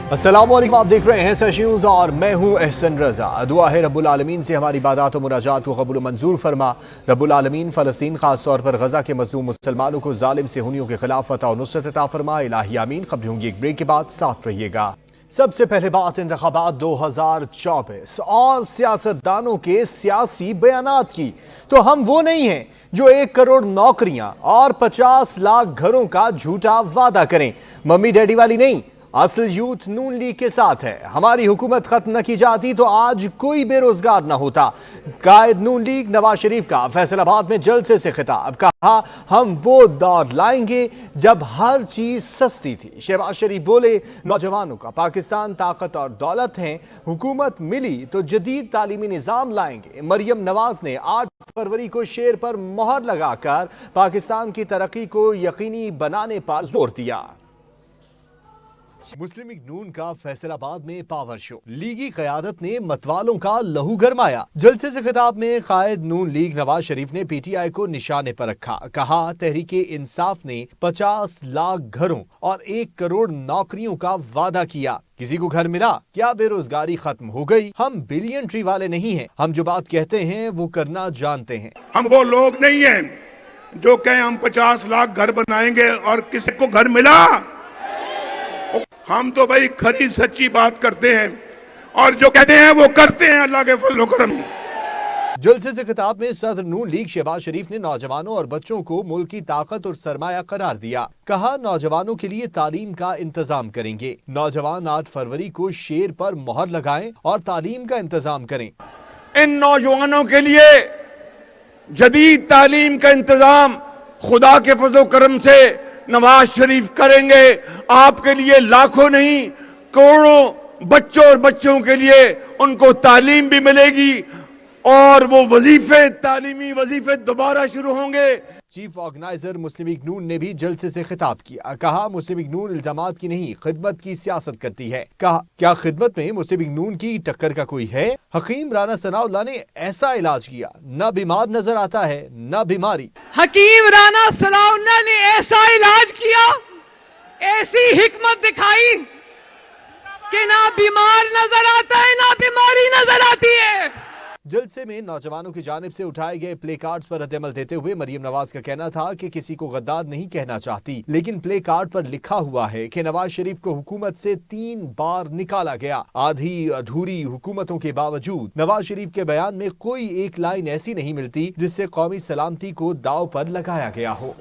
अस्सलाम वालेकुम, आप देख रहे हैं सच न्यूज़ और मैं हूं एहसन रजा। दुआ है रब्बुल आलमीन से हमारी इबादत और मुनाजात को कबूल मंजूर फरमा। रब्बुल आलमीन फ़लस्तीन खास तौर पर गजा के मज़लूम मुसलमानों को जालिम सेहूनियों के खिलाफ फतह और नुसरत अता फरमा। इलाही आमीन। खबरें होंगी एक ब्रेक के बाद, साथ रहिएगा। सबसे पहले बात इंतखाबात 2024 और सियासतदानों के सियासी बयानात की। तो हम वो नहीं हैं जो 1 करोड़ नौकरियां और 50 लाख घरों का झूठा वादा करें। मम्मी डैडी वाली नहीं, असल यूथ नून लीग के साथ है। हमारी हुकूमत खत्म न की जाती तो आज कोई बेरोजगार न होता। कायद नून लीग नवाज शरीफ का फैसलाबाद में जलसे से खिताब। कहा हम वो दौर लाएंगे जब हर चीज सस्ती थी। शहबाज शरीफ बोले नौजवानों का पाकिस्तान ताकत और दौलत है, हुकूमत मिली तो जदीद तालीमी निज़ाम लाएंगे। मरियम नवाज ने 8 फरवरी को शेर पर मोहर लगाकर पाकिस्तान की तरक्की को यकीनी बनाने पर जोर दिया। मुस्लिम लीग नून का फैसलाबाद में पावर शो। लीगी क़यादत ने मतवालों का लहू गरमाया। जलसे से खिताब में कायद नून लीग नवाज शरीफ ने पीटीआई को निशाने पर रखा। कहा तहरीके इंसाफ ने 50 लाख घरों और 1 करोड़ नौकरियों का वादा किया। किसी को घर मिला? क्या बेरोजगारी खत्म हो गई? हम बिलियन ट्री वाले नहीं हैं। हम जो बात कहते हैं वो करना जानते हैं। हम वो लोग नहीं हैं जो कहें हम 50 लाख घर बनाएंगे और किसी को घर मिला। हम तो भाई खरी सच्ची बात करते हैं और जो कहते हैं वो करते हैं अल्लाह के फजल करम। जलसे से खिताब में सदर नून लीग शहबाज शरीफ ने नौजवानों और बच्चों को मुल्क की ताकत और सरमाया करार दिया। कहा नौजवानों के लिए तालीम का इंतजाम करेंगे। नौजवान 8 फरवरी को शेर पर मोहर लगाएं और तालीम का इंतजाम करें। इन नौजवानों के लिए जदीद तालीम का इंतजाम खुदा के फजल करम से नवाज शरीफ करेंगे। आपके लिए लाखों नहीं करोड़ों बच्चों और बच्चों के लिए उनको तालीम भी मिलेगी और वो वजीफे तालीमी वजीफे दोबारा शुरू होंगे। चीफ ऑर्गेनाइजर मुस्लिम लीग नून ने भी जलसे से खिताब किया। कहा मुस्लिम लीग नून इल्जामात की नहीं खिदमत की सियासत करती है। कहा क्या खिदमत में मुस्लिम लीग नून की टक्कर का कोई है? हकीम राना सनाउल्लाह ने ऐसा इलाज किया, न बीमार नजर आता है न बीमारी। हकीम राना सनाउल्लाह ने ऐसा इलाज किया, ऐसी हिकमत दिखाई कि ना बीमार नजर आता है ना बीमारी नजर आती है। जलसे में नौजवानों की जानिब से उठाए गए प्ले कार्ड्स पर रद्द-ए-अमल देते हुए मरियम नवाज का कहना था कि किसी को गद्दार नहीं कहना चाहती, लेकिन प्ले कार्ड पर लिखा हुआ है कि नवाज शरीफ को हुकूमत से 3 बार निकाला गया। आधी अधूरी हुकूमतों के बावजूद नवाज शरीफ के बयान में कोई एक लाइन ऐसी नहीं मिलती जिससे कौमी सलामती को दाव पर लगाया गया हो।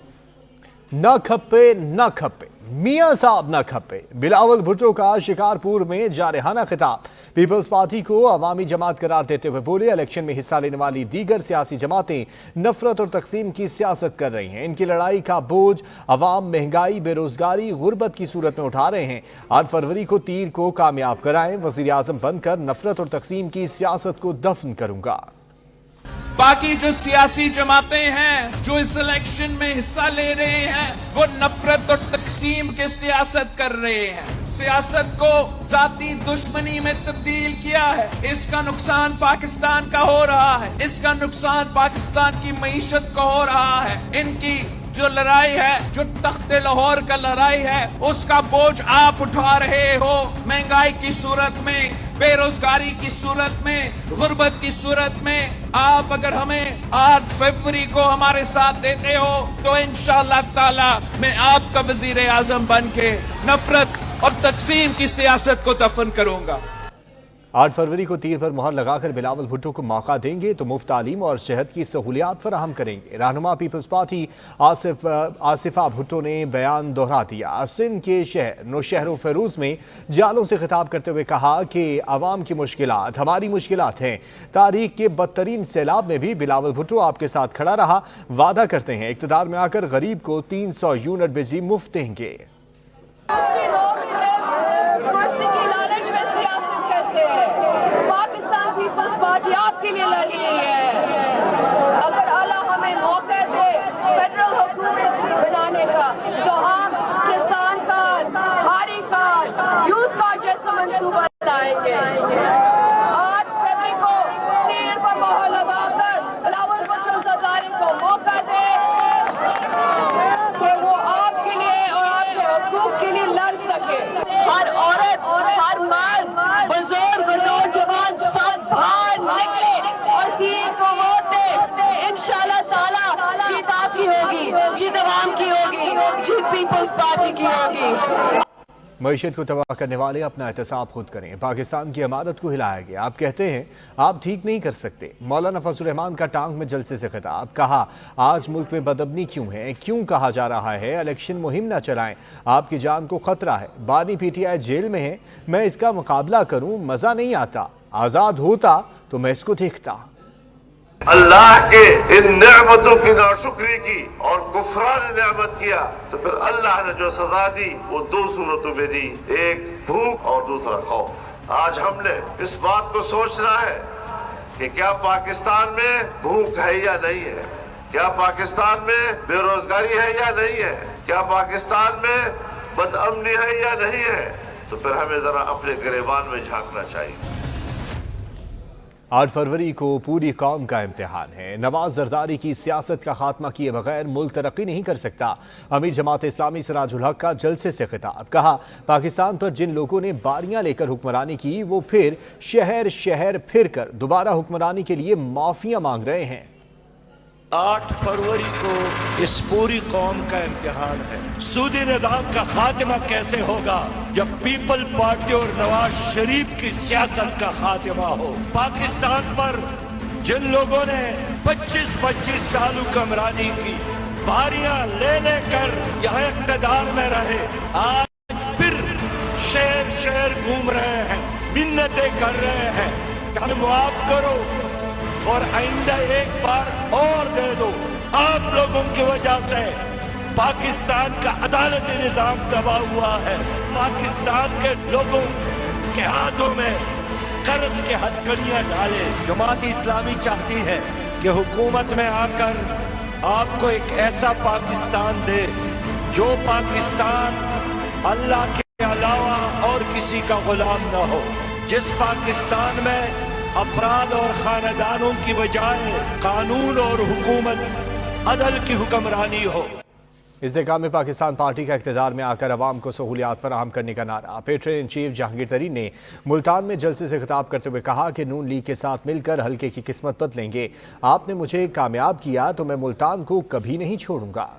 न खप्पे न खप्पे, मियां साहब न खप्पे। बिलावल भुट्टो का शिकारपुर में जारहाना खिताब। पीपल्स पार्टी को अवामी जमात करार देते हुए बोले इलेक्शन में हिस्सा लेने वाली दीगर सियासी जमातें नफरत और तकसीम की सियासत कर रही हैं। इनकी लड़ाई का बोझ अवाम महंगाई बेरोजगारी गुर्बत की सूरत में उठा रहे हैं। 8 फरवरी को तीर को कामयाब कराएं। वजीर आजम बनकर नफरत और तकसीम की सियासत को दफन करूंगा। बाकी जो सियासी जमातें हैं जो इस इलेक्शन में हिस्सा ले रहे हैं वो नफरत और तकसीम के सियासत कर रहे हैं। सियासत को जाती दुश्मनी में तब्दील किया है। इसका नुकसान पाकिस्तान का हो रहा है, इसका नुकसान पाकिस्तान की मईशत को हो रहा है। इनकी जो लड़ाई है, जो तख्ते लाहौर का लड़ाई है, उसका बोझ आप उठा रहे हो। महंगाई की सूरत में, बेरोजगारी की सूरत में, गुर्बत की सूरत में आप अगर हमें 8 फरवरी को हमारे साथ देते हो तो इंशाअल्लाह ताला मैं आपका वजीर आजम बन के नफरत और तकसीम की सियासत को दफन करूंगा। 8 फरवरी को तीर पर मोहर लगाकर बिलावल भुट्टो को मौका देंगे तो मुफ्त तालीम और सेहत की सहूलियात फराहम करेंगे। रहनुमा पीपल्स पार्टी आसिफा भुट्टो ने बयान दोहरा दिया। सिंध के शहर नौशहर फेरूज में जालों से खिताब करते हुए कहा कि आवाम की मुश्किलात हमारी मुश्किलात हैं। तारीख के बदतरीन सैलाब में भी बिलावल भुट्टो आपके साथ खड़ा रहा। वादा करते हैं इक़्तिदार में आकर गरीब को 300 यूनिट बिजली मुफ्त देंगे। पाकिस्तान पीपल्स पार्टी आपके लिए लड़ रही है। अगर अल्लाह हमें मौका दे फेडरल हुकूमत बनाने का तो हम किसान कार्ड, हारी कार्ड, यूथ कार्ड जैसा मंसूबा लाएंगे। 8 फरवरी को तीर पर मोहर लगाकर बिलावल भुट्टो सरदारी को मौका दे कि वो आपके लिए और आपके हुकूक के लिए लड़ सके। हर औरत इस्लाम की होगी, जीत पीपल्स पार्टी की होगी। मईशत को तबाह करने वाले अपना एहतसाब खुद करें। पाकिस्तान की अमानत को हिलाया गया। आप कहते हैं आप ठीक नहीं कर सकते। मौलाना फजल रहमान का टांग में जलसे से खिताब। कहा आज मुल्क में बदअमनी क्यों है, क्यों कहा जा रहा है इलेक्शन मुहिम न चलाएं, आपकी जान को खतरा है। बानी पीटीआई जेल में है, मैं इसका मुकाबला करूं, मजा नहीं आता। आजाद होता तो मैं इसको देखता। अल्लाह के इन नेमतों की नाशुक्री की और कुफरान नेमत किया तो फिर अल्लाह ने जो सजा दी वो दो सूरतों में दी, एक भूख और दूसरा खौफ। आज हमने इस बात को सोचना है कि क्या पाकिस्तान में भूख है या नहीं है, क्या पाकिस्तान में बेरोजगारी है या नहीं है, क्या पाकिस्तान में बदअमनी है या नहीं है। तो फिर हमें जरा अपने गिरेबान में झांकना चाहिए। 8 फरवरी को पूरी कौम का इम्तिहान है। नवाज जरदारी की सियासत का खात्मा किए बगैर मुल्क तरक्की नहीं कर सकता। अमीर जमात इस्लामी सिराजुल हक का जलसे से खिताब। कहा पाकिस्तान पर जिन लोगों ने बारियां लेकर हुक्मरानी की वो फिर शहर शहर फिर कर दोबारा हुक्मरानी के लिए माफिया मांग रहे हैं। 8 फरवरी को इस पूरी कौम का इम्तिहान है। सूदी निज़ाम का खात्मा कैसे होगा जब पीपल पार्टी और नवाज शरीफ की सियासत का खात्मा हो। पाकिस्तान पर जिन लोगों ने 25-25 साल हुक्मरानी की, बारियां ले लेकर यहाँ इक़्तिदार में रहे, आज फिर शहर शहर घूम रहे हैं, मिन्नतें कर रहे हैं कि हमें माफ करो और आइंदा एक बार और दे दो। आप लोगों की वजह से पाकिस्तान का अदालती निजाम तबाह हुआ है। पाकिस्तान के लोगों के हाथों में कर्ज के हथकड़ियां डाले। जमात इस्लामी चाहती है कि हुकूमत में आकर आपको एक ऐसा पाकिस्तान दे जो पाकिस्तान अल्लाह के अलावा और किसी का गुलाम न हो, जिस पाकिस्तान में अफराद और खानदानों की बजाय कानून और हुकूमत अदल की हुक्मरानी हो। इस्तेकाम में पाकिस्तान पार्टी का इक़्तिदार में आकर अवाम को सहूलियात फराहम करने का नारा। पेट्रोल इन चीफ जहांगीर तरीन ने मुल्तान में जलसे से खिताब करते हुए कहा कि नून लीग के साथ मिलकर हल्के की किस्मत बदलेंगे। आपने मुझे कामयाब किया तो मैं मुल्तान को कभी नहीं छोड़ूंगा।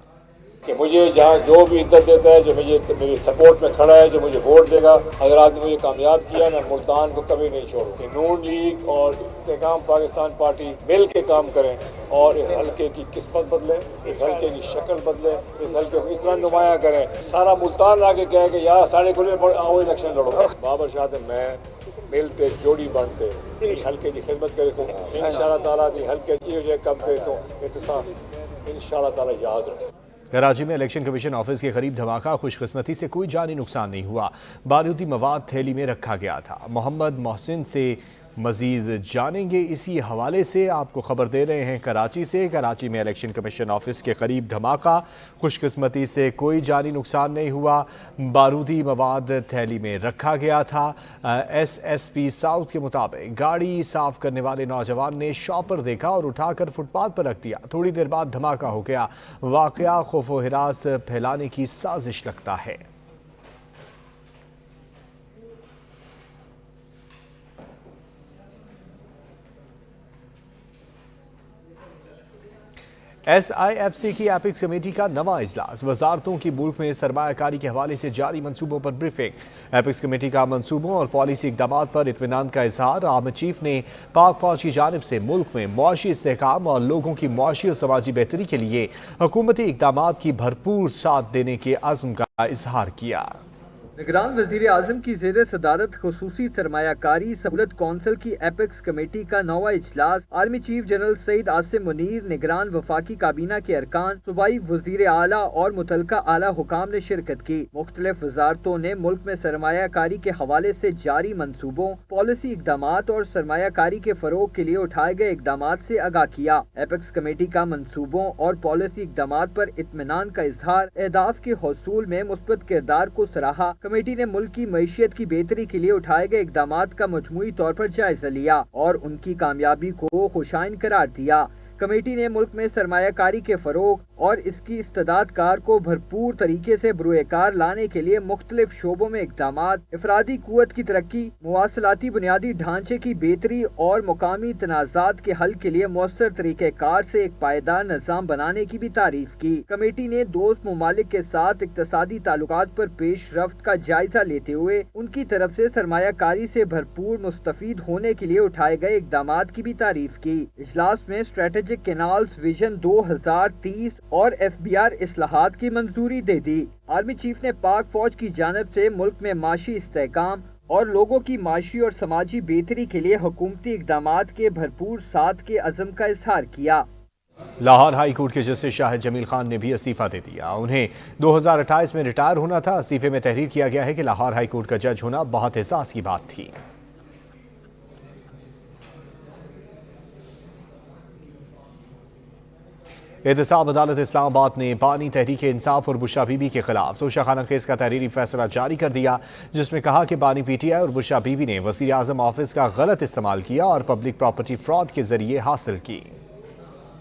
कि मुझे जहाँ जो भी इज्जत देता है, जो मुझे मेरी सपोर्ट में खड़ा है, जो मुझे वोट देगा, अगर आपने मुझे कामयाब किया मैं मुल्तान को कभी नहीं छोड़ूंगा। नून लीग और इस्तेकाम पाकिस्तान पार्टी मिल के काम करें और इस हल्के की किस्मत बदलें, इस हल्के की शक्ल बदलें, इस हल्के को इतना नुमाया करें सारा मुल्तान आके कहे कि यार साढ़े खुले आओ इलेक्शन लड़ो। बाबर शाह से मैं मिलते जोड़ी बनते इस हल्के की खिदमत करे तो इंशाअल्लाह ताला दी हल्के की कम करे तो इत्तेफाक इंशाअल्लाह ताला याद रखें। कराची में इलेक्शन कमीशन ऑफिस के करीब धमाका। खुशकिस्मती से कोई जानी नुकसान नहीं हुआ। बारूदी मवाद थैली में रखा गया था। मोहम्मद मोहसिन से मजीद जानेंगे। इसी हवाले से आपको खबर दे रहे हैं कराची से। कराची में इलेक्शन कमीशन ऑफिस के करीब धमाका। खुशकिस्मती से कोई जानी नुकसान नहीं हुआ। बारूदी मवाद थैली में रखा गया था। SSP साउथ के मुताबिक गाड़ी साफ करने वाले नौजवान ने शॉपर देखा और उठाकर फुटपाथ पर रख दिया। थोड़ी देर बाद धमाका हो गया। वाकया खौफ व हिरास फैलाने की साजिश लगता है। SIFC की एपिक्स कमेटी का नवा इजलास। वजारतों की मुल्क में सरमायाकारी के हवाले से जारी मंसूबों पर ब्रीफिंग। एपिक्स कमेटी का मंसूबों और पॉलिसी इकदाम पर इत्मीनान का इजहार। आर्मी चीफ ने पाक फौज की जानिब से मुल्क में मुआशी इस्तेहकाम और लोगों की मुआशी और समाजी बेहतरी के लिए हुकूमती इकदाम की भरपूर साथ देने के अज़्म का इजहार किया। निगरान वज़ीर आज़म की ज़ेर सदारत खुसूसी सरमायाकारी सहूलत कौंसिल की एपिक्स कमेटी का नौवा इजलास। Army chief general Syed Asim Munir, निगरान वफाकी काबीना के अरकान, सूबाई वज़ीर आला और मुतलका आला हुकाम ने शिरकत की। मुख्तलिफ वजारतों ने मुल्क में सरमायाकारी के हवाले से जारी मंसूबों, पॉलिसी इकदाम और सरमायाकारी के फरोग के लिए उठाए गए इकदाम से आगाह किया। एपिक्स कमेटी का मंसूबों और पॉलिसी इकदाम पर इत्मीनान का इजहार, अहदाफ के हसूल में मुस्बत किरदार को सराहा। कमेटी ने मुल्क की मईशियत की बेहतरी के लिए उठाए गए इकदाम का मजमूई तौर पर जायजा लिया और उनकी कामयाबी को खुशाइन करार दिया। कमेटी ने मुल्क में सरमायाकारी के फरोग और इसकी इस्तेदाद कार को भरपूर तरीके से बरूएकार लाने के लिए मुख्तलिफ शोबों में इक़दामात, इफरादी कुव्वत की तरक्की, मुवासलाती बुनियादी ढांचे की बेहतरी और मुकामी तनाज़ात के हल के लिए मौसर तरीक़ेकार से एक पायदार निज़ाम बनाने की भी तारीफ की। कमेटी ने दोस्त ममालिक के साथ इक़्तिसादी ताल्लुकात पर पेश रफ्त का जायजा लेते हुए उनकी तरफ से सरमायाकारी से भरपूर मुस्तफीद होने के लिए उठाए गए इक़दामात की भी तारीफ की। इजलास में स्ट्रेटेजिक कैनाल्स विजन 2030 और FBR इस्लाहात की मंजूरी दे दी। आर्मी चीफ ने पाक फौज की जानिब से मुल्क में माशी इस्तेहकाम और लोगों की माशी और समाजी बेहतरी के लिए हुकूमती इक़दामात के भरपूर साथ के अज़म का इजहार किया। लाहौर हाई कोर्ट के जस्टिस शाहिद जमील खान ने भी इस्तीफा दे दिया। उन्हें 2028 में रिटायर होना था। इस्तीफे में तहरीर किया गया है कि लाहौर हाई कोर्ट का जज होना बहुत एहसास की बात थी। एहतसाब अदालत इस्लामाबाद ने बानी तहरीक इंसाफ और बुशरा बीबी के खिलाफ तोशाखाना केस का तहरीरी फैसला जारी कर दिया, जिसमें कहा कि बानी PTI और बुशरा बीबी ने वज़ीर आज़म ऑफिस का गलत इस्तेमाल किया और पब्लिक प्रॉपर्टी फ्रॉड के जरिए हासिल की।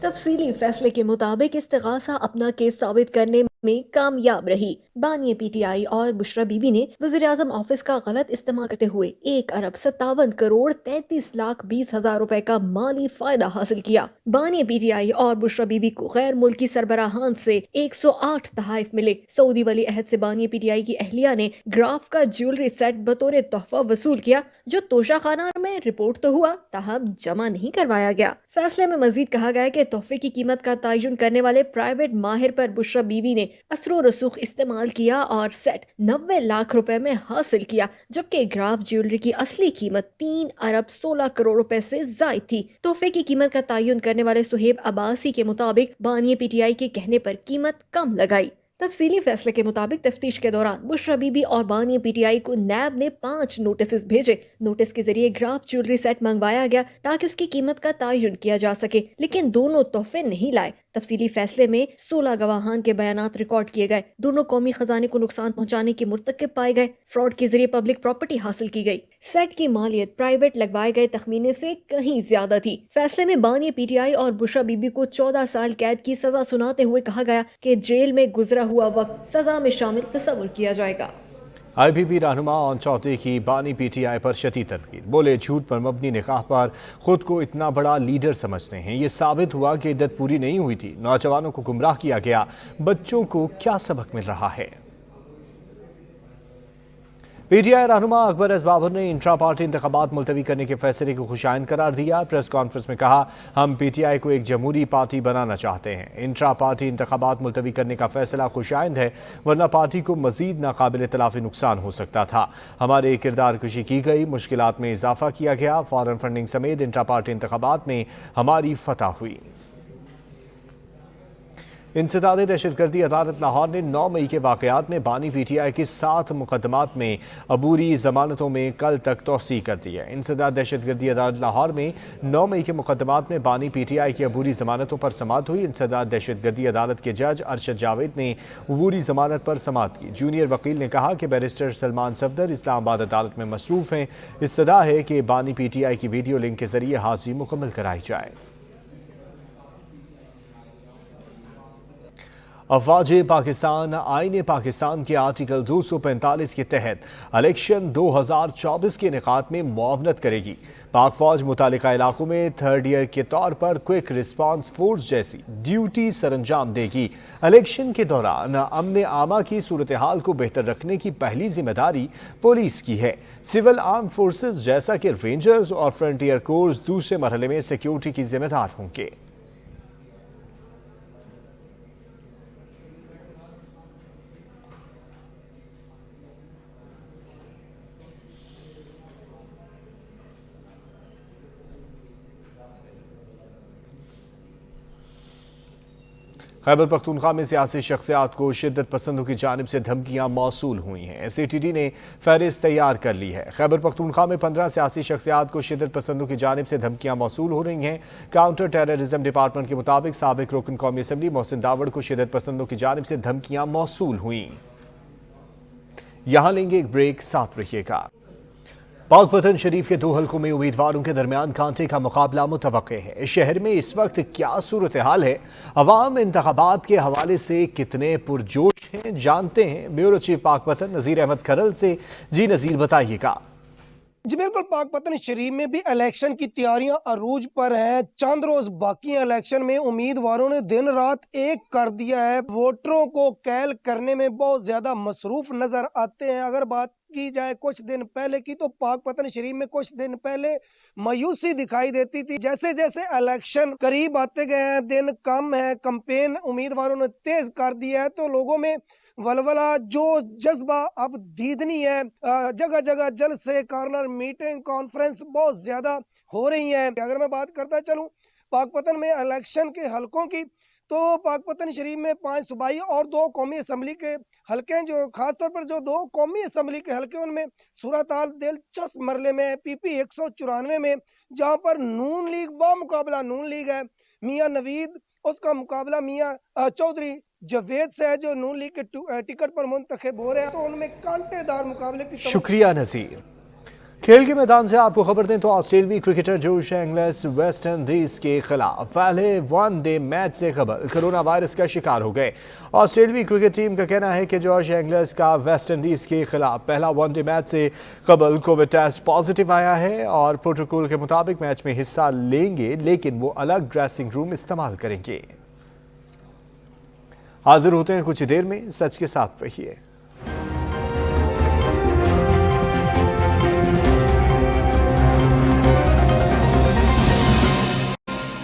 तफसीली फैसले के मुताबिक इस्तिगासा अपना केस साबित करने में कामयाब रही। बानी PTI और बुशरा बीबी ने वज़ीर-ए-आज़म ऑफिस का गलत इस्तेमाल करते हुए 1,57,20,20,000 रुपए का माली फायदा हासिल किया। बानी PTI और बुशरा बीबी को गैर मुल्की सरबराहान से 108 तहाइफ मिले। सऊदी वली अहद से बानी PTI की अहलिया ने ग्राफ का ज्वेलरी सेट बतौर तोहफा वसूल किया, जो तोशाखाना में रिपोर्ट तो हुआ, ताहम जमा नहीं करवाया गया। फैसले में मजीद कहा गया कि तोहफे की कीमत का तयन करने वाले प्राइवेट माहिर पर बुशरा बीवी ने असरो रसूख इस्तेमाल किया और सेट 90 लाख रुपए में हासिल किया, जबकि ग्राफ ज्वेलरी की असली कीमत 3 अरब 16 करोड़ रुपए से जायद थी। तोहफे की कीमत का तयन करने वाले सुहेब अब्बासी के मुताबिक बानी PTI के कहने पर कीमत कम लगाई। तफसीली फैसले के मुताबिक तफ्तीश के दौरान बुशरा बीबी और बानी PTI को नैब ने 5 नोटिस भेजे। नोटिस के जरिए ग्राफ ज्वेलरी सेट मंगवाया गया ताकि उसकी कीमत का तयन किया जा सके, लेकिन दोनों तोहफे नहीं लाए। तफसीली फैसले में 16 गवाहान के बयानात रिकॉर्ड किए गए। दोनों कौमी खजाने को नुकसान पहुंचाने के मुर्तकिब पाए गए। फ्रॉड के जरिए पब्लिक प्रॉपर्टी हासिल की गई। सेट की मालियत प्राइवेट लगवाए गए तखमीने से कहीं ज्यादा थी। फैसले में बानी PTI और बुशरा बीबी को 14 साल कैद की सजा सुनाते हुए कहा गया कि जेल में गुजरा हुआ वक्त सजा में शामिल तस्वुर किया जाएगा। IBB रहनुमा ऑन चौथे की बानी PTI पर शदीद तनकीद। बोले झूठ पर मबनी निकाह पर खुद को इतना बड़ा लीडर समझते हैं। ये साबित हुआ कि इद्दत पूरी नहीं हुई थी। नौजवानों को गुमराह किया गया। बच्चों को क्या सबक मिल रहा है? PTI रहनुमा अकबर एस बाबर ने इंट्रा पार्टी इंतखाबात मुलतवी करने के फैसले को खुशाइन करार दिया। प्रेस कॉन्फ्रेंस में कहा, हम PTI को एक जमहूरी पार्टी बनाना चाहते हैं। इंट्रा पार्टी इंतखाबात मुलतवी करने का फैसला खुशाइन है, वरना पार्टी को मजीद नाकाबिल तलाफी नुकसान हो सकता था। हमारे किरदार कुशी की गई, मुश्किलात में इजाफा किया गया। फॉरेन फंडिंग समेत इंट्रा पार्टी इंतखाबात में हमारी फतह हुई। इंसदाद दहशतगर्दी अदालत लाहौर ने 9 मई के वाक़यात में बानी PTI के 7 मुकदमात में अबूरी जमानतों में कल तक तोसी कर दी है। इंसदाद दहशतगर्दी अदालत लाहौर में 9 मई के मुकदमात में बानी PTI की अबूरी जमानतों पर समाअत हुई। इंसदाद दहशतगर्दी अदालत के जज अरशद जावेद ने अबूरी जमानत पर समाअत की। जूनियर वकील ने कहा कि बैरिस्टर सलमान सफदर इस्लामाबाद अदालत में मसरूफ हैं। इस्तदा है कि बानी PTI की वीडियो लिंक के जरिए हाजिरी मुकम्मल कराई जाए। अफवाज पाकिस्तान आईन पाकिस्तान के आर्टिकल 245 के तहत इलेक्शन 2024 के इनेकाद में मुआवनत करेगी। पाक फौज मुतालिका इलाकों में 3rd ईयर के तौर पर क्विक रिस्पांस फोर्स जैसी ड्यूटी सरंजाम देगी। इलेक्शन के दौरान अमन आमा की सूरत हाल को बेहतर रखने की पहली जिम्मेदारी पुलिस की है। सिविल आर्म फोर्सेस जैसा कि रेंजर्स और फ्रंटियर कोर्स दूसरे मरहले में सिक्योरिटी की जिम्मेदार होंगे। खैबर पख्तूनख्वा में सियासी शख्सियात को शिद्दत पसंदों की जानिब से धमकियां मौसूल हुई हैं। SATD ने फहरिस्त तैयार कर ली है। खैबर पख्तूनख्वा में 15 सियासी शख्सियात को शिद्दत पसंदों की जानिब से धमकियां मौसूल हो रही हैं। काउंटर टेररिज्म डिपार्टमेंट के मुताबिक साबिक रुकन कौमी असम्बली मोहसिन दावड़ को शिद्दत पसंदों की जानिब से धमकियां मौसूल हुई। यहां लेंगे एक ब्रेक, साथ रहिएगा। पाक पतन शरीफ के 2 हलकों में उम्मीदवारों के दरमियान कांटे का मुकाबला मुतवक्के है। शहर में इस वक्त क्या सूरत हाल है, अवाम इंतखाबात के हवाले से कितने पुरजोश हैं, जानते हैं ब्यूरो चीफ पाक पतन नज़ीर अहमद खरल से। जी नज़ीर, बताइएगा। जी बिल्कुल, पाक पतन शरीफ में भी इलेक्शन की तैयारियां अरूज पर हैं। चंद रोज बाकी हैं इलेक्शन में। उम्मीदवारों ने दिन रात एक कर दिया है। वोटरों को कैल करने में बहुत ज्यादा मसरूफ नजर आते हैं। अगर बात की जाए कुछ दिन पहले की, तो पाक पतन शरीफ में कुछ दिन पहले मायूसी दिखाई देती थी। जैसे जैसे इलेक्शन करीब आते गए हैं, दिन कम है, कैंपेन उम्मीदवारों ने तेज कर दिया है, तो लोगों में वलवला जो जज्बा अब दीदनी है। जगह जगह जलसे, कॉर्नर मीटिंग, कॉन्फ्रेंस बहुत ज्यादा हो रही है। अगर मैं बात करता चलूं पाक पतन में इलेक्शन के हलकों की, तो पाक पतन शरीफ में 5 सूबाई और 2 कौमी असम्बली के हलके हैं। जो खासतौर पर जो 2 कौमी असम्बली के हलके, उनमें सूरत हाल दिलचस्प मरले में है। PP 194 में, जहां पर नून लीग बामुकाबला नून लीग है। मियां नवीद, उसका मुकाबला मियां चौधरी जवेद से है, जो नून लीग के टिकट पर मुंतखब हो रहे हैं। तो उनमें कांटेदार मुकाबले की शुक्रिया नज़ीर। खेल के मैदान से आपको खबर दें तो ऑस्ट्रेलियाई क्रिकेटर जोश इंग्लिश वेस्ट इंडीज के खिलाफ पहले वनडे मैच से कबल कोरोना वायरस का शिकार हो गए। ऑस्ट्रेलियाई क्रिकेट टीम का कहना है कि जोश इंग्लिश का वेस्ट इंडीज के खिलाफ पहला वनडे मैच से कबल कोविड टेस्ट पॉजिटिव आया है और प्रोटोकॉल के मुताबिक मैच में हिस्सा लेंगे, लेकिन वो अलग ड्रेसिंग रूम इस्तेमाल करेंगे। हाजिर होते हैं कुछ देर में, सच के साथ रहिए।